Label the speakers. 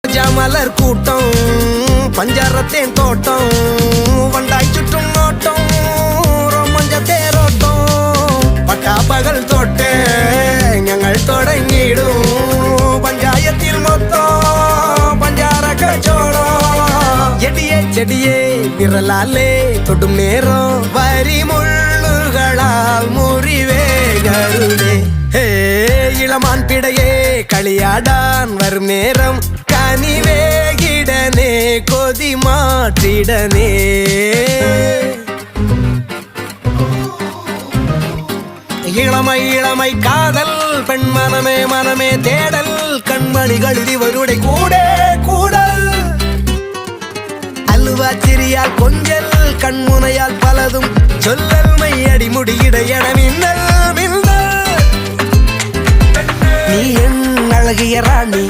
Speaker 1: மலர் கூட்டம் பஞ்சாரத்தேன் தோட்டம் வண்டாய் சுற்றும் நோட்டம் ரொமஞ்ச தேரோட்டம் பட்டா பகல் தொட்டே ഞങ്ങൾ தொடங்கிடும் பஞ்சாயத்தில் மொத்தம் பஞ்சார கச்சோடம் எடியே செடியே விரலாலே தொடும் நேரம் வரி முள்ளுகளால் முறிவே கருவே இளமான் பிடையே களியாடான் வரும் நேரம் கனிவேகிடனே கொதி மாற்றிடனே இளமை இளமை காதல் பெண் மனமே மனமே தேடல் கண்மணிகள் இவருடைய கூட கூடல் அல்வா சிறியால் கொஞ்சல் கண்முனையால் பலதும் சொல்லல் மையடி முடியிட என மின்னல் மின்னல் நீ என் அழகிய ராணி